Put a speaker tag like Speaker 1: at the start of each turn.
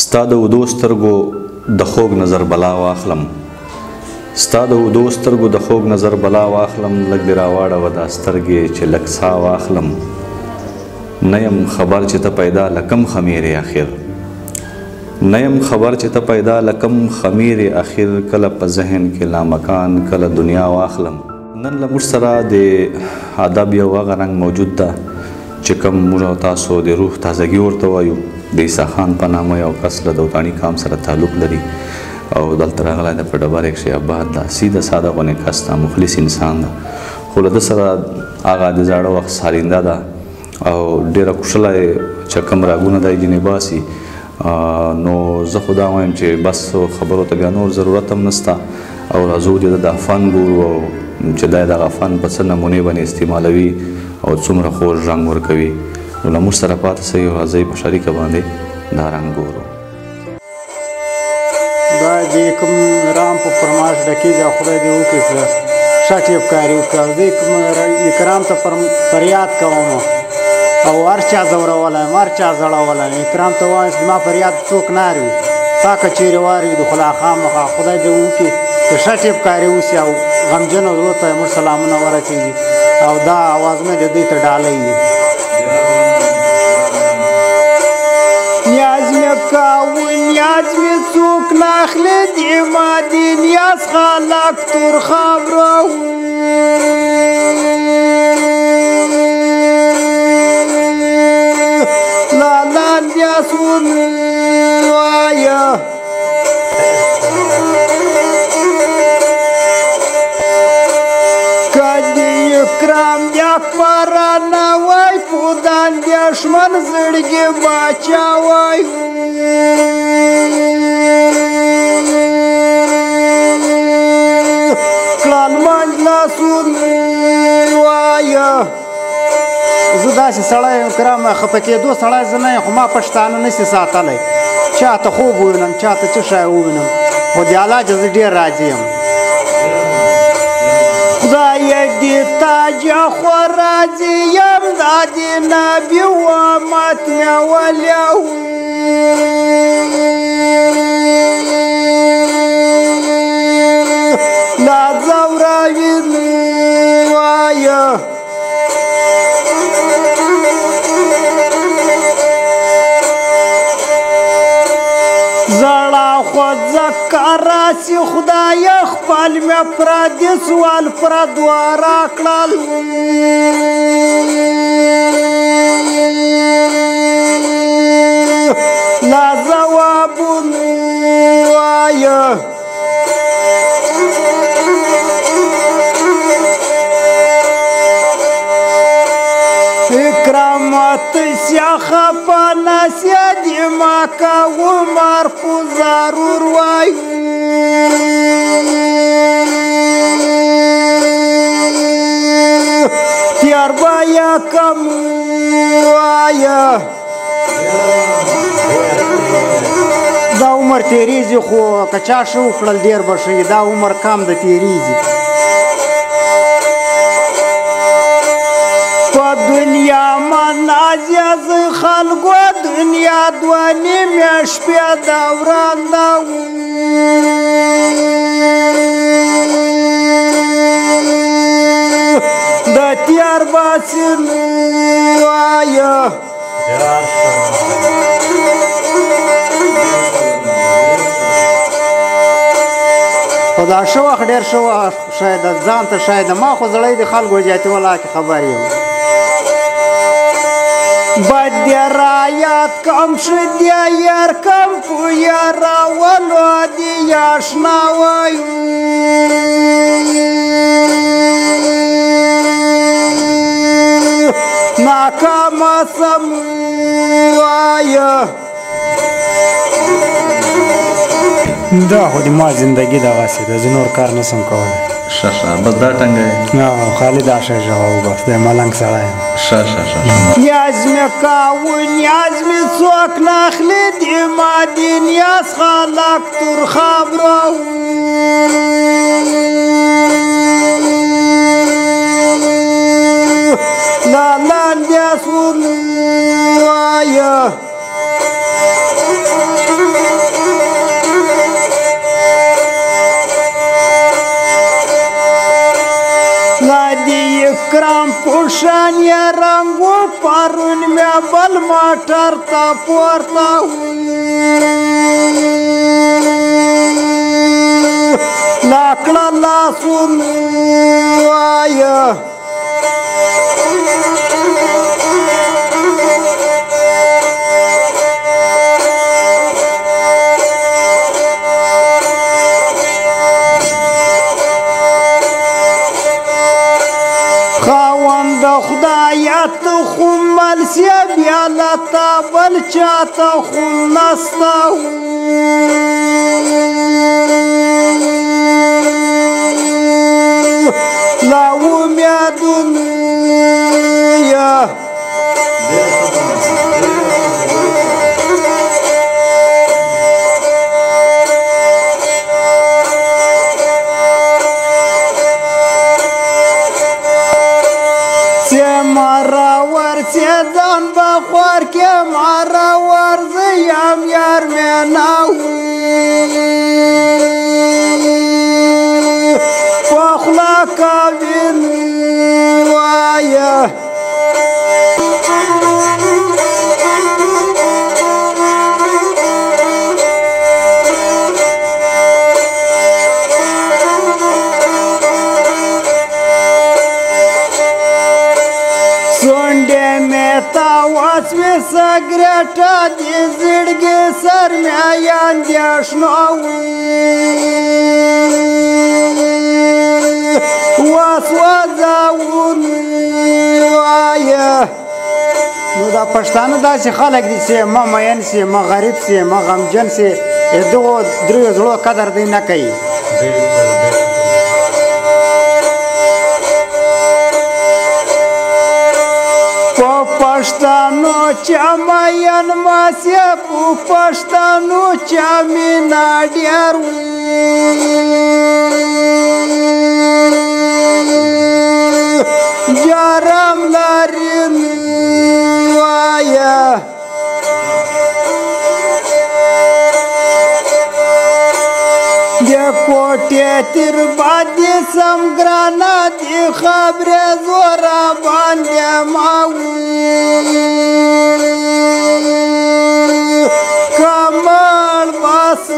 Speaker 1: ستا د اوږدو سترګو د خوږ نظر بلا واخلم ستا د اوږدو سترګو د خوږ نظر بلا واخلم لږ دې راواړوه دا سترګې چې لږ ساه واخلم نه یم خبر چې ته پیدا لکم خمیرې اخر نه یم خبر چې ته پیدا لکم خمیرې اخر کله په ذهن کې لامکان کله دنیا واخلم نن له موږ سره د ادب یو هغه رنګ موجود ده چې کوم موږ او تاسو د روح تازګي ورته وایو د عیسی خان په نامه یو کس له دوتاني قام سره تعلق لري او دلته راغلی ده په ډبره کښې آباد ده سیده ساده غونې کس ده مخلص انسان ده خو له ده سره هغه د زاړه وخت سالنده ده او ډېره کوشلی چې کوم راګونه دی ځینې باسي نو زه خو دا وایم چې بس خبرو ته بیا نور ضرورت هم نشته او راځو چې د فن ګورو او چې دی دغه فن په څه نمونې باندې استعمالوي او څومره خوږ رنګ ورکوي نو له موږ سره پاتې سئ او راځئ په شریکه باندې دا رنګ ګورو
Speaker 2: دا چې کوم رام په فرمایش ډکېږي او خدای دې وکړي چې ښه ټیپکاري وکړي زه اکرام ته فریاد کوم او هر چا ځورولی یم هر چا زړولی یم اکرام ته وایم چې زما فریاد څوک نه اوري تا که چیرې واورېدو خو لا خامخا خدای دې وکړي چې ښه ټیپکاري وشي او غمجنو زړو ته موږ سلامونه ورسېږي او دا اوازونه د دوی ته ډالۍ وي نیاز مې کاوه نیاز مې څوک نه اخلي دې ما دې نیاز خلک تر خاوره لالا نیاز ووایه اکرام اکبرانه وای پودان دشمن زړګي باچا وای کلالمنډ لاسونه وایه زه داسې سړی یم اکرام خفه کېدو سړی زه نه یم خو ما پښتانه نشي ساتلی چا ته خوب ووینم چا ته څه شی ووینم خو د الله چې زه ډېر راضي یم خدای دې تاج خو راضي یم دا د نبي امت مې ولیا لا ځوروي وایه زړه خو ځکه راسي خدای خپل مې پردي سوال پردوه راکړل لا ځوابونه وایه اکرامت سیاخه په ناسیه دې ما که عمر په ضرور وای تیار به یکم وایه دا عمر تیریږي خو که چا ښه وکړل ډېر به ښه دا عمر کم د تیریږي په دنیا منازیه زه خلکو دنیا دوه نیمې شپې دوران ده د تیار باسي وایه خو دا ښه وخت ډېر ښه وخت شاید ځان ته شاید ما خو زړی د خلکو جاتي ولا کې خبر یم باید دې رایاد کم شه دې یار کم په یارولو دې اشنا وایو ناکامه سم وایه دا خو د ما زندګي دغسې ده زه نور کار نسم کولی
Speaker 1: ښه ښه بس دا ټنګه
Speaker 2: یې خالي دا ښه ژغه وبس دی ملنګ سړی یم
Speaker 1: ښه ښه ښه
Speaker 2: نیاز مې کاوه نیاز مې څوک نه اخلي دې ما دې نیاز خلک تر خاوره لالا نیاز وایه موټر ته پورته لاکړه لاسونه وایه خاوند خدایه ته خو مل سې بیا له تا بل چاته خو نسته لا امیدونه مراور چې ځان بخور کې مراور زه یم یار مینا په خوله کوي وایه واسمه سګریټه دې زړګي سر مې اندېښنه وسوځاونه وایه نو دا پښتانه داسې خلک دي چې ما مین سي ما غریب سي ما غمجن سي دغو دریو زړو قدر دی نه کوي پښتانو چا مین ماسه په پښتانو چا مینا ډیر جارم لري وایه د کوټې تر باندې سم ګرانه دي خبرې زوره باندې کمال بس